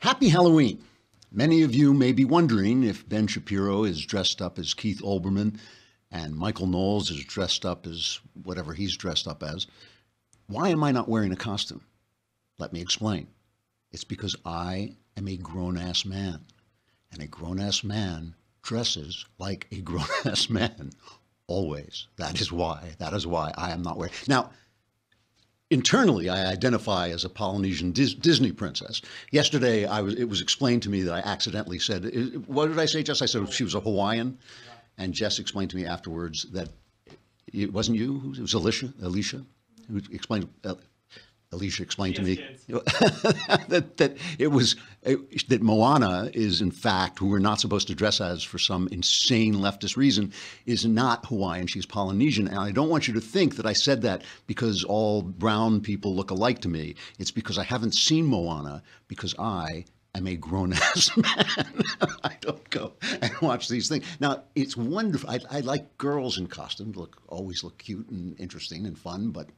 Happy Halloween. Many of you may be wondering if Ben Shapiro is dressed up as Keith Olbermann and Michael Knowles is dressed up as whatever he's dressed up as. Why am I not wearing a costume? Let me explain. It's because I am a grown-ass man, and a grown-ass man dresses like a grown-ass man always. That is why I am not wearing. Now, internally, I identify as a Polynesian Disney princess. Yesterday, it was explained to me that I accidentally said, what did I say, Jess? I said she was a Hawaiian, and Jess explained to me afterwards that it wasn't you, it was Alicia who explained. Alicia explained to me that Moana is, in fact, who we're not supposed to dress as for some insane leftist reason, is not Hawaiian. She's Polynesian. And I don't want you to think that I said that because all brown people look alike to me. It's because I haven't seen Moana, because I am a grown-ass man. I don't go and watch these things. Now, it's wonderful. I like girls in costume, always look cute and interesting and fun, but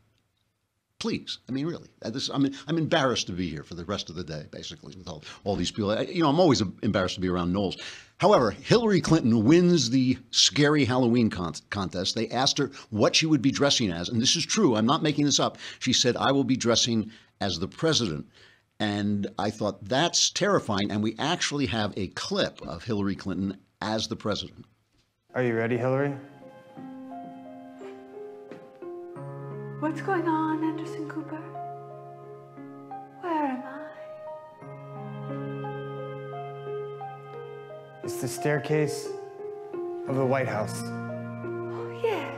please, I mean, really, I'm embarrassed to be here for the rest of the day, basically, with all these people. I'm always embarrassed to be around Knowles. However, Hillary Clinton wins the scary Halloween contest. They asked her what she would be dressing as, and this is true. I'm not making this up. She said, "I will be dressing as the president." And I thought, that's terrifying. And we actually have a clip of Hillary Clinton as the president. Are you ready, Hillary? What's going on, Anderson Cooper? Where am I? It's the staircase of the White House. Oh, yes.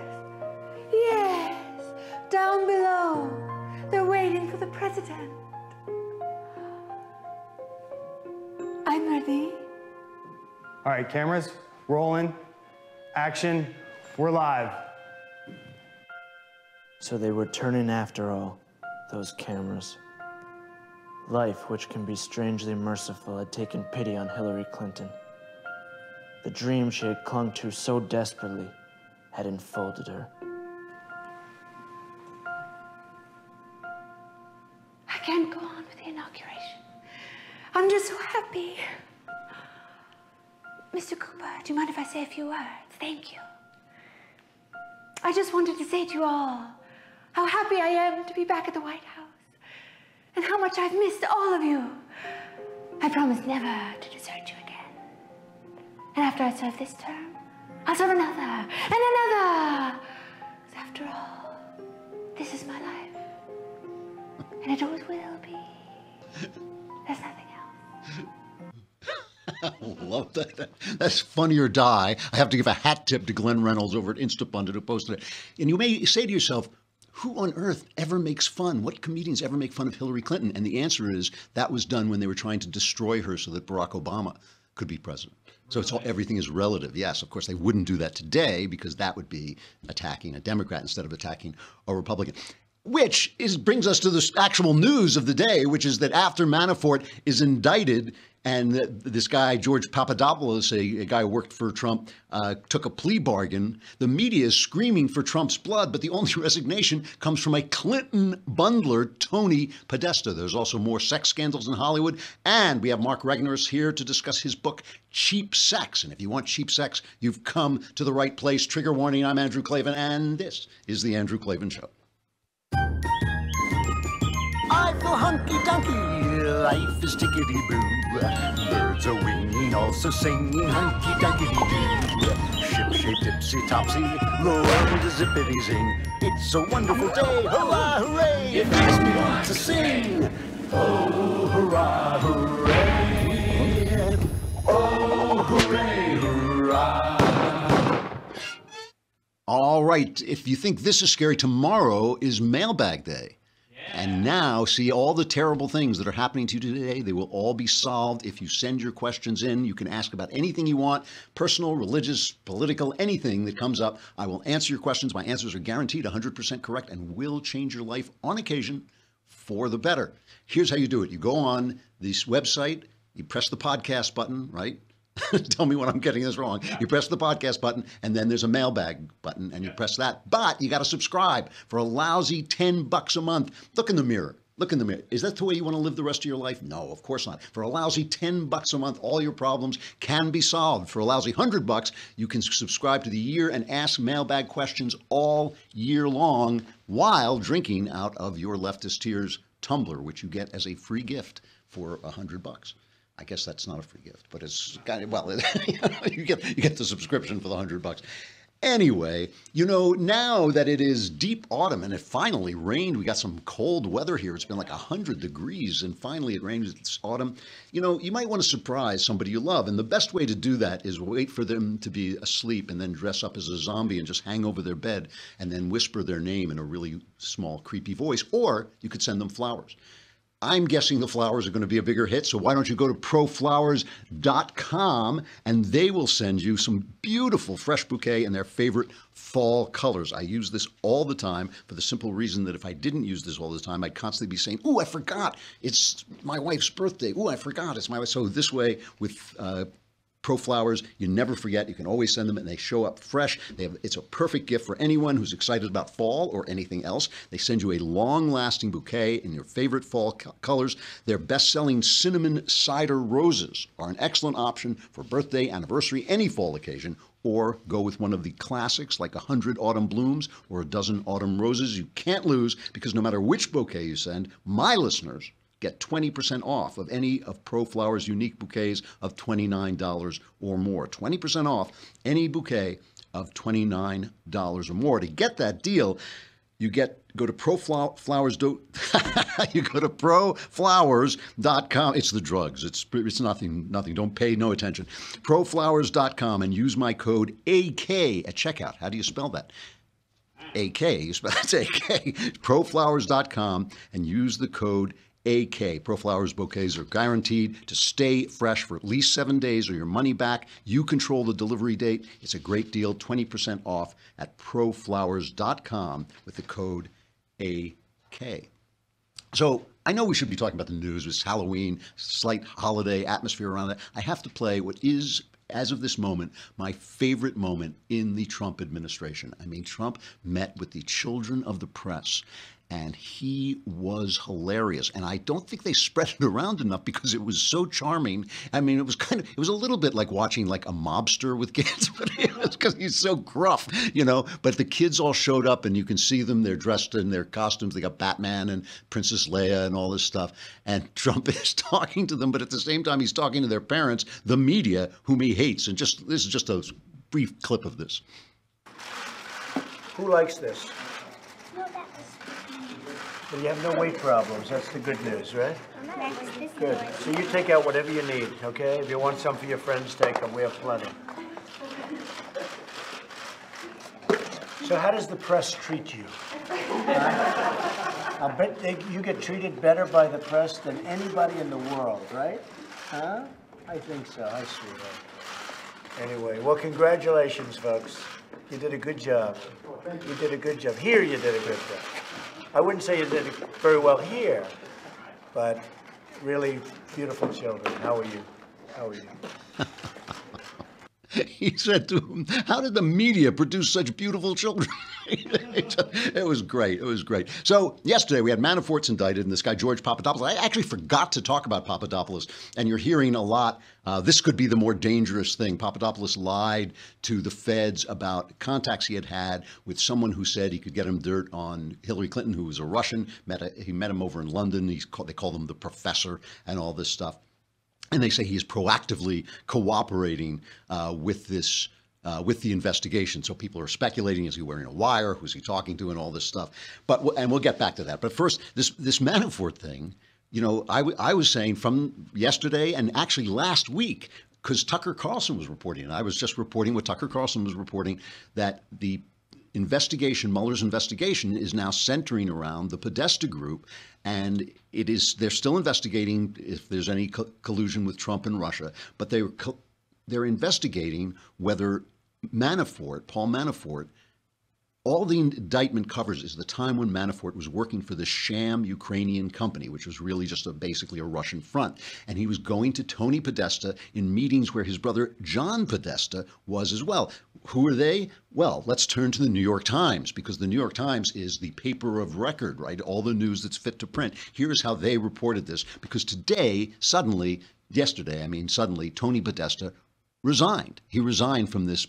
Yes. Down below. They're waiting for the president. I'm ready. All right, cameras, rolling, action, we're live. So they were turning after all, those cameras. Life, which can be strangely merciful, had taken pity on Hillary Clinton. The dream she had clung to so desperately had enfolded her. I can't go on with the inauguration. I'm just so happy. Mr. Cooper, do you mind if I say a few words? Thank you. I just wanted to say to you all how happy I am to be back at the White House and how much I've missed all of you. I promise never to desert you again. And after I serve this term, I'll serve another and another. Because after all, this is my life. And it always will be. There's nothing else. I love that. That's Funny or Die. I have to give a hat tip to Glenn Reynolds over at Instapundit who posted it. And you may say to yourself, who on earth ever makes fun? What comedians ever make fun of Hillary Clinton? And the answer is that was done when they were trying to destroy her so that Barack Obama could be president. So it's everything is relative. Yes, of course, they wouldn't do that today because that would be attacking a Democrat instead of attacking a Republican. Which brings us to the actual news of the day, which is that after Manafort is indicted and this guy, George Papadopoulos, a guy who worked for Trump, took a plea bargain, the media is screaming for Trump's blood, but the only resignation comes from a Clinton bundler, Tony Podesta. There's also more sex scandals in Hollywood, and we have Mark Regnerus here to discuss his book, Cheap Sex. And if you want cheap sex, you've come to the right place. Trigger warning, I'm Andrew Klavan, and this is The Andrew Klavan Show. I feel hunky-dunky, life is tickety-boo. Birds are winging, also singing hunky-dunky-doo. Ship-shape, tipsy-topsy, the world is zippity-zing. It's a wonderful day, hurrah, hooray! It makes me want to sing. Oh, hurrah, hooray! Oh, hooray, hurrah! All right, if you think this is scary, tomorrow is Mailbag Day. And now, see all the terrible things that are happening to you today. They will all be solved if you send your questions in. You can ask about anything you want, personal, religious, political, anything that comes up. I will answer your questions. My answers are guaranteed 100% correct and will change your life on occasion for the better. Here's how you do it. You go on this website, you press the podcast button, right? Tell me when I'm getting this wrong. You press the podcast button, and then there's a mailbag button, and you press that. But you got to subscribe for a lousy $10 a month. Look in the mirror. Look in the mirror. Is that the way you want to live the rest of your life? No, of course not. For a lousy $10 a month, all your problems can be solved. For a lousy $100, you can subscribe to the Year and Ask mailbag questions all year long while drinking out of your Leftist Tears tumbler, which you get as a free gift for $100. I guess that's not a free gift, but it's kind of, well, you get the subscription for the $100. Anyway, now that it is deep autumn and it finally rained, we got some cold weather here. It's been like 100 degrees and finally it rains. It's autumn. You might want to surprise somebody you love. And the best way to do that is wait for them to be asleep and then dress up as a zombie and just hang over their bed and then whisper their name in a really small, creepy voice. Or you could send them flowers. I'm guessing the flowers are going to be a bigger hit, so why don't you go to proflowers.com and they will send you some beautiful fresh bouquet in their favorite fall colors. I use this all the time for the simple reason that if I didn't use this all the time, I'd constantly be saying, "Ooh, I forgot. It's my wife's birthday. Ooh, I forgot. It's my wife." So this way with Pro Flowers, you never forget. You can always send them and they show up fresh. It's a perfect gift for anyone who's excited about fall or anything else. They send you a long-lasting bouquet in your favorite fall colors. Their best-selling cinnamon cider roses are an excellent option for birthday, anniversary, any fall occasion, or go with one of the classics like 100 autumn blooms or a dozen autumn roses. You can't lose because no matter which bouquet you send, my listeners get 20% off of any of Pro Flowers' unique bouquets of $29 or more. 20% off any bouquet of $29 or more. To get that deal, you go to proflowers. You go to proflowers.com. It's the drugs. It's nothing. Don't pay no attention. Proflowers.com and use my code AK at checkout. How do you spell that? AK. You spell it's AK. Proflowers.com and use the code AK. Pro Flowers bouquets are guaranteed to stay fresh for at least 7 days or your money back. You control the delivery date. It's a great deal, 20% off at proflowers.com with the code AK. So I know we should be talking about the news. It's Halloween, slight holiday atmosphere around it. I have to play what is, as of this moment, my favorite moment in the Trump administration. I mean, Trump met with the children of the press. And he was hilarious. And I don't think they spread it around enough because it was so charming. I mean, it was a little bit like watching like a mobster with kids, but it was because he's so gruff, But the kids all showed up and you can see them. They're dressed in their costumes. They got Batman and Princess Leia and all this stuff. And Trump is talking to them, but at the same time, he's talking to their parents, the media, whom he hates. And this is just a brief clip of this. Who likes this? Well, you have no weight problems. That's the good news, right? Good. So you take out whatever you need, okay? If you want some for your friends, take them. We have plenty. So how does the press treat you? I bet you get treated better by the press than anybody in the world, right? Huh? I think so. I see that. Anyway, well, congratulations, folks. You did a good job. You did a good job. Here you did a good job. I wouldn't say you did it very well here, but really beautiful children. How are you? How are you? He said to him, "How did the media produce such beautiful children?" It was great. It was great. So yesterday we had Manafort's indicted and this guy, George Papadopoulos. I actually forgot to talk about Papadopoulos, and you're hearing a lot. This could be the more dangerous thing. Papadopoulos lied to the feds about contacts he had with someone who said he could get him dirt on Hillary Clinton, who was a Russian. He met him over in London. They call him the professor and all this stuff. And they say he is proactively cooperating with this, with the investigation. So people are speculating: is he wearing a wire? Who's he talking to? And all this stuff. And we'll get back to that. But first, this Manafort thing. I was saying from yesterday and actually last week, because Tucker Carlson was reporting, and I was just reporting what Tucker Carlson was reporting, that the investigation, Mueller's investigation, is now centering around the Podesta group, and they're still investigating if there's any collusion with Trump and Russia, but they're investigating whether Paul Manafort, All the indictment covers is the time when Manafort was working for the sham Ukrainian company, which was really just basically a Russian front. And he was going to Tony Podesta in meetings where his brother John Podesta was as well. Who are they? Well, let's turn to the New York Times, because the New York Times is the paper of record, right? All the news that's fit to print. Here's how they reported this, because suddenly, Tony Podesta resigned. He resigned from this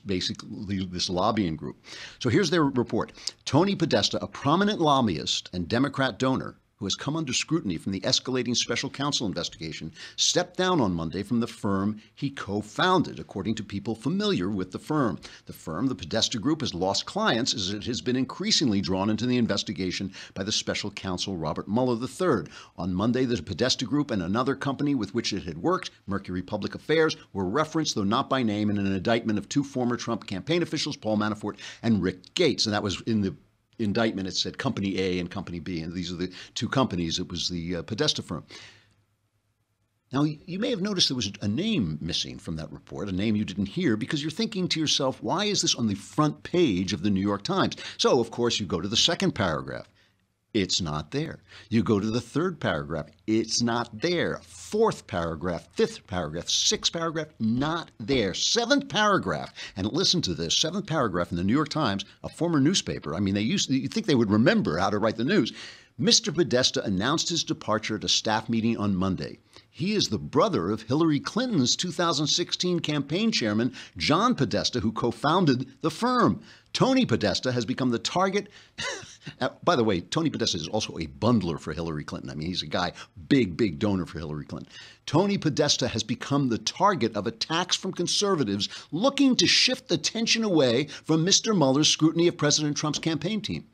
lobbying group. So here's their report. Tony Podesta, a prominent lobbyist and Democrat donor who has come under scrutiny from the escalating special counsel investigation, stepped down on Monday from the firm he co-founded, according to people familiar with the firm. The Podesta Group, has lost clients as it has been increasingly drawn into the investigation by the special counsel Robert Mueller III. On Monday, the Podesta Group and another company with which it had worked, Mercury Public Affairs, were referenced, though not by name, in an indictment of two former Trump campaign officials, Paul Manafort and Rick Gates. And that was in the indictment. It said Company A and Company B, and these are the two companies. It was the Podesta firm. Now, you may have noticed there was a name missing from that report, a name you didn't hear, because you're thinking to yourself, why is this on the front page of the New York Times? So, of course, you go to the second paragraph. It's not there. You go to the third paragraph. It's not there. Fourth paragraph, fifth paragraph, sixth paragraph, not there. Seventh paragraph, and listen to this, seventh paragraph in the New York Times, a former newspaper. I mean, you'd think they would remember how to write the news. Mr. Podesta announced his departure at a staff meeting on Monday. He is the brother of Hillary Clinton's 2016 campaign chairman, John Podesta, who co-founded the firm. Tony Podesta has become the target. By the way, Tony Podesta is also a bundler for Hillary Clinton. I mean, he's a guy, big donor for Hillary Clinton. Tony Podesta has become the target of attacks from conservatives looking to shift attention away from Mr. Mueller's scrutiny of President Trump's campaign team.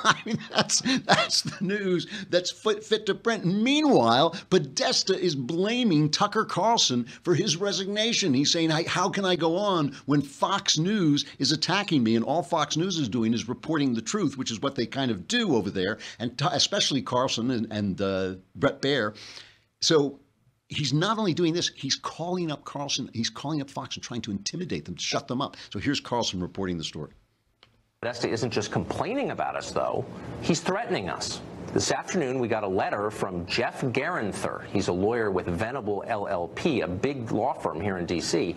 I mean, that's the news that's fit to print. Meanwhile, Podesta is blaming Tucker Carlson for his resignation. He's saying, how can I go on when Fox News is attacking me? And all Fox News is doing is reporting the truth, which is what they kind of do over there, and especially Carlson and Brett Baier. So he's not only doing this, he's calling up Carlson, he's calling up Fox and trying to intimidate them, to shut them up. So here's Carlson reporting the story. Podesta isn't just complaining about us, though. He's threatening us. This afternoon, we got a letter from Jeff Garanther. He's a lawyer with Venable LLP, a big law firm here in D.C.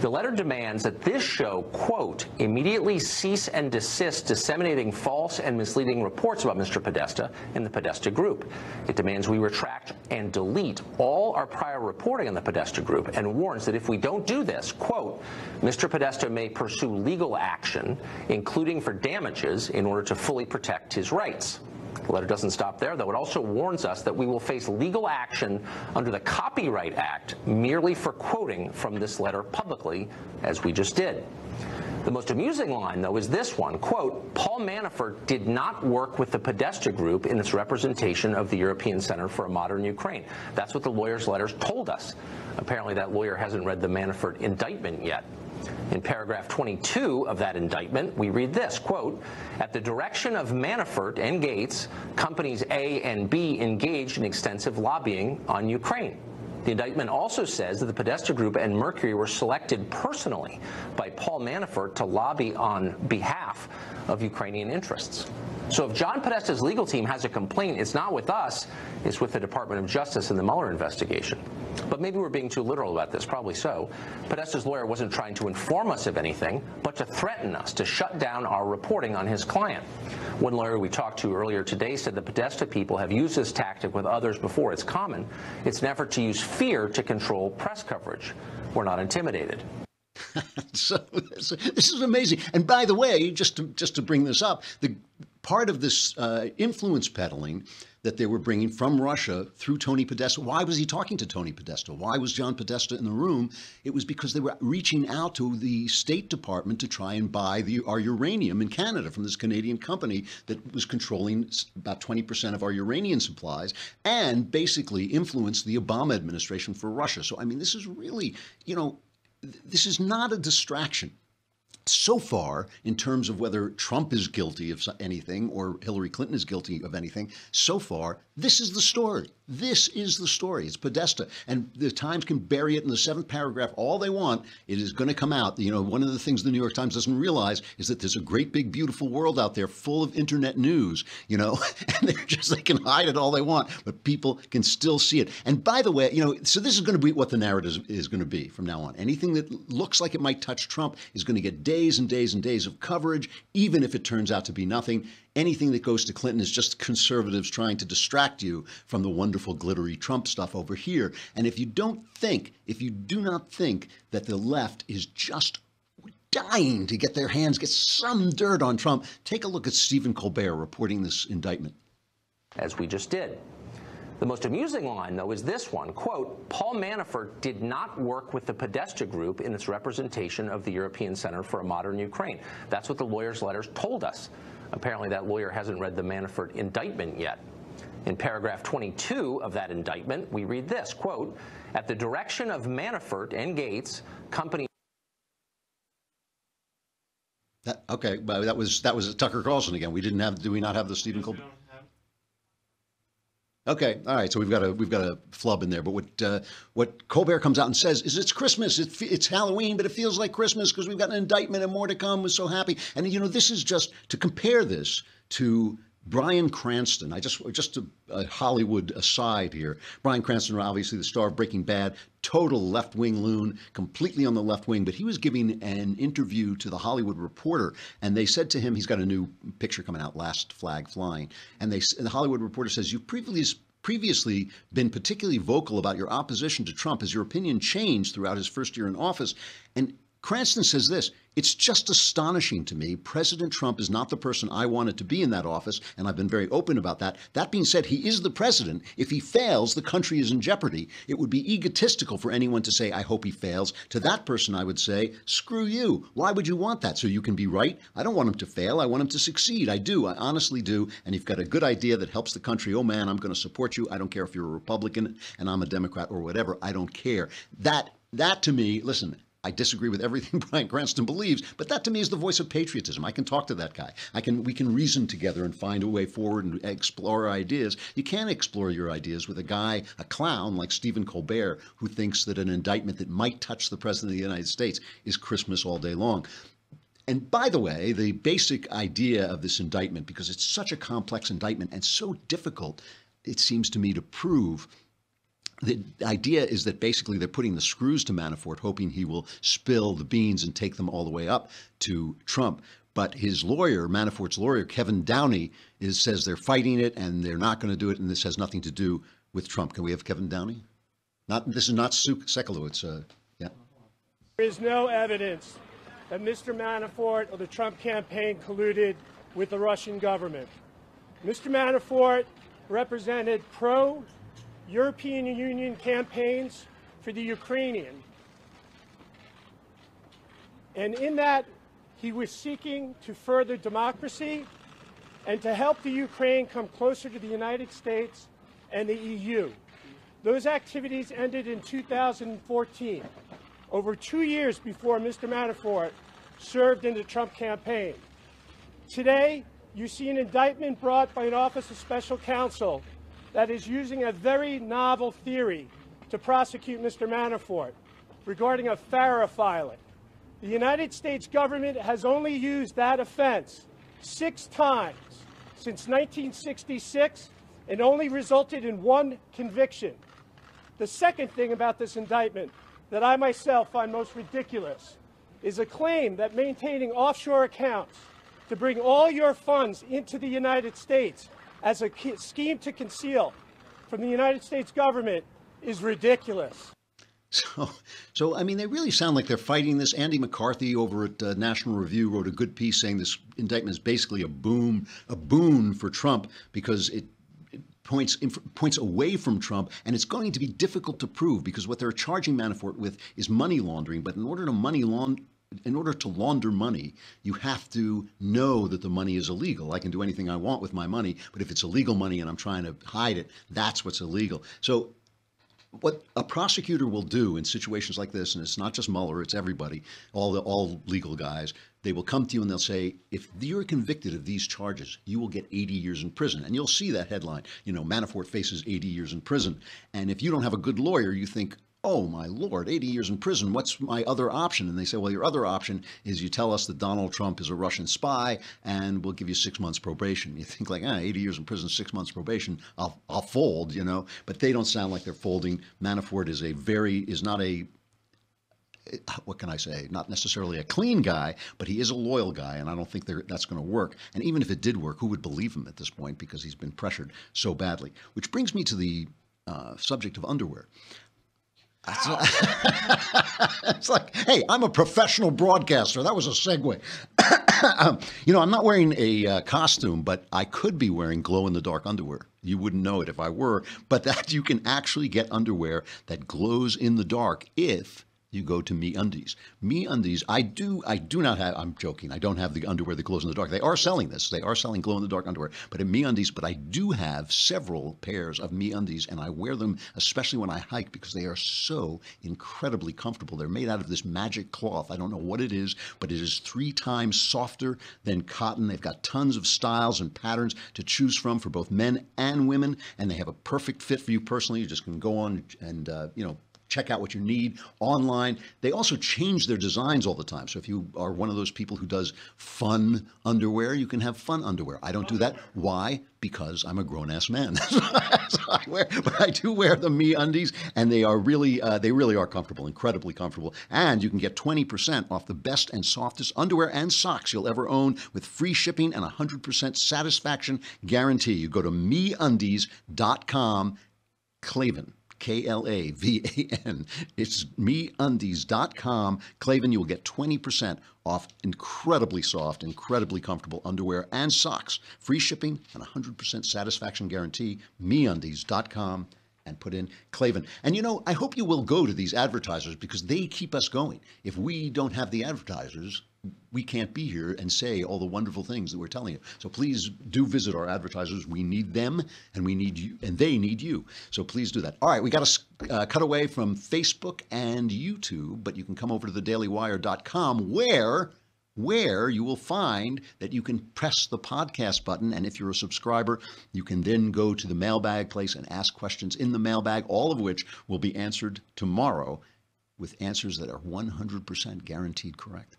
The letter demands that this show, quote, immediately cease and desist disseminating false and misleading reports about Mr. Podesta and the Podesta Group. It demands we retract and delete all our prior reporting on the Podesta Group and warns that if we don't do this, quote, Mr. Podesta may pursue legal action, including for damages, in order to fully protect his rights. The letter doesn't stop there, though. It also warns us that we will face legal action under the Copyright Act merely for quoting from this letter publicly, as we just did. The most amusing line, though, is this one, quote, Paul Manafort did not work with the Podesta Group in its representation of the European Center for a Modern Ukraine. That's what the lawyer's letters told us. Apparently that lawyer hasn't read the Manafort indictment yet. In paragraph 22 of that indictment, we read this, quote, at the direction of Manafort and Gates, companies A and B engaged in extensive lobbying on Ukraine. The indictment also says that the Podesta Group and Mercury were selected personally by Paul Manafort to lobby on behalf of Ukrainian interests. So if John Podesta's legal team has a complaint, it's not with us, it's with the Department of Justice and the Mueller investigation. But maybe we're being too literal about this, probably so. Podesta's lawyer wasn't trying to inform us of anything, but to threaten us, to shut down our reporting on his client. One lawyer we talked to earlier today said the Podesta people have used this tactic with others before. It's common. It's an effort to use fear to control press coverage. We're not intimidated. So this is amazing. And by the way, just to bring this up, the part of this influence peddling that they were bringing from Russia through Tony Podesta. Why was he talking to Tony Podesta? Why was John Podesta in the room? It was because they were reaching out to the State Department to try and buy our uranium in Canada from this Canadian company that was controlling about 20% of our uranium supplies and basically influenced the Obama administration for Russia. So, I mean, this is really, this is not a distraction. so far, in terms of whether Trump is guilty of anything or Hillary Clinton is guilty of anything, so far, this is the story. This is the story. It's Podesta. And the Times can bury it in the 7th paragraph all they want. It is going to come out. You know, one of the things the New York Times doesn't realize is that there's a great, big, beautiful world out there full of internet news, you know, and they can hide it all they want, but people can still see it. And by the way, you know, so this is going to be what the narrative is going to be from now on. Anything that looks like it might touch Trump is going to get days and days and days of coverage, even if it turns out to be nothing. Anything that goes to Clinton is just conservatives trying to distract you from the wonderful, glittery Trump stuff over here. And if you do not think that the left is just dying to get their hands, get some dirt on Trump, take a look at Stephen Colbert reporting this indictment. As we just did. The most amusing line, though, is this one. Quote, Paul Manafort did not work with the Podesta Group in its representation of the European Center for a Modern Ukraine. That's what the lawyer's letters told us. Apparently, that lawyer hasn't read the Manafort indictment yet. In paragraph 22 of that indictment, we read this, quote, at the direction of Manafort and Gates, company... Okay, but that was Tucker Carlson again. Do we not have the Stephen Colbert? Okay, all right. So we've got a flub in there. But what Colbert comes out and says is it's Christmas, it's Halloween, but it feels like Christmas because we've got an indictment and more to come. We're so happy. And you know, this is just to compare this to Bryan Cranston. Just a Hollywood aside here. Bryan Cranston, obviously the star of Breaking Bad, total left-wing loon, completely on the left wing. But he was giving an interview to the Hollywood Reporter, and they said to him, he's got a new picture coming out, Last Flag Flying, and the Hollywood Reporter says, you've previously been particularly vocal about your opposition to Trump. Has your opinion changed throughout his first year in office? And Cranston says this, it's just astonishing to me. President Trump is not the person I wanted to be in that office, and I've been very open about that. That being said, he is the president. If he fails, the country is in jeopardy. It would be egotistical for anyone to say, I hope he fails. To that person, I would say, screw you. Why would you want that? So you can be right? I don't want him to fail. I want him to succeed. I do. I honestly do. And you've got a good idea that helps the country. Oh, man, I'm going to support you. I don't care if you're a Republican and I'm a Democrat or whatever. I don't care. That to me, listen, I disagree with everything Bryan Cranston believes, but that to me is the voice of patriotism. I can talk to that guy. We can reason together and find a way forward and explore ideas. You can't explore your ideas with a guy, a clown like Stephen Colbert, who thinks that an indictment that might touch the president of the United States is Christmas all day long. And by the way, the basic idea of this indictment, because it's such a complex indictment and so difficult, it seems to me, to prove, the idea is that basically they're putting the screws to Manafort, hoping he will spill the beans and take them all the way up to Trump. But his lawyer, Manafort's lawyer, Kevin Downey, says they're fighting it and they're not going to do it, and this has nothing to do with Trump. Can we have Kevin Downey? This is not Sekulowitz. Yeah. There is no evidence that Mr. Manafort or the Trump campaign colluded with the Russian government. Mr. Manafort represented European Union campaigns for the Ukrainian. And in that, he was seeking to further democracy and to help the Ukraine come closer to the United States and the EU. Those activities ended in 2014, over 2 years before Mr. Manafort served in the Trump campaign. Today, you see an indictment brought by an Office of Special Counsel that is using a very novel theory to prosecute Mr. Manafort regarding a FARA filing. The United States government has only used that offense 6 times since 1966 and only resulted in 1 conviction. The second thing about this indictment that I myself find most ridiculous is a claim that maintaining offshore accounts to bring all your funds into the United States as a scheme to conceal from the United States government is ridiculous. So I mean, they really sound like they're fighting this. Andy McCarthy over at National Review wrote a good piece saying this indictment is basically a boon for Trump because it points away from Trump, and it's going to be difficult to prove because what they're charging Manafort with is money laundering. But in order to launder money, you have to know that the money is illegal. I can do anything I want with my money, but if it's illegal money and I'm trying to hide it, that's what's illegal. So what a prosecutor will do in situations like this, and it's not just Mueller, it's everybody, all legal guys, they will come to you and they'll say, if you're convicted of these charges, you will get 80 years in prison. And you'll see that headline, Manafort faces 80 years in prison. And if you don't have a good lawyer, you think, oh my Lord, 80 years in prison, what's my other option? And they say, well, your other option is you tell us that Donald Trump is a Russian spy and we'll give you 6 months probation. You think like, 80 years in prison, 6 months probation, I'll fold, but they don't sound like they're folding. Manafort is not a, what can I say, not necessarily a clean guy, but he is a loyal guy, and I don't think that's going to work. And even if it did work, who would believe him at this point, because he's been pressured so badly? Which brings me to the subject of underwear. It's like, hey, I'm a professional broadcaster. That was a segue. I'm not wearing a costume, but I could be wearing glow-in-the-dark underwear. You wouldn't know it if I were, but that you can actually get underwear that glows in the dark if you go to MeUndies. MeUndies, I do not have, I'm joking, I don't have the underwear that glows in the dark. They are selling this. They are selling glow-in-the-dark underwear. But at MeUndies, I do have several pairs of MeUndies, and I wear them especially when I hike because they are so incredibly comfortable. They're made out of this magic cloth. I don't know what it is, but it is 3 times softer than cotton. They've got tons of styles and patterns to choose from for both men and women, and they have a perfect fit for you personally. You just can go on and, check out what you need online. They also change their designs all the time. So if you are one of those people who does fun underwear, you can have fun underwear. I don't do that. Why? Because I'm a grown-ass man. But I do wear the MeUndies, and they really are comfortable, incredibly comfortable. And you can get 20% off the best and softest underwear and socks you'll ever own with free shipping and 100% satisfaction guarantee. You go to MeUndies.com, Klavan. Klavan. It's MeUndies.com. Klavan, you will get 20% off incredibly soft, incredibly comfortable underwear and socks. Free shipping and 100% satisfaction guarantee. MeUndies.com, and put in Klavan. And I hope you will go to these advertisers because they keep us going. If we don't have the advertisers, we can't be here and say all the wonderful things that we're telling you. So please do visit our advertisers. We need them, and we need you, and they need you. So please do that. All right, we got to cut away from Facebook and YouTube, but you can come over to thedailywire.com where you will find that you can press the podcast button. And if you're a subscriber, you can then go to the mailbag place and ask questions in the mailbag, all of which will be answered tomorrow with answers that are 100% guaranteed correct.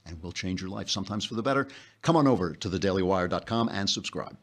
And will change your life, sometimes for the better. Come on over to thedailywire.com and subscribe.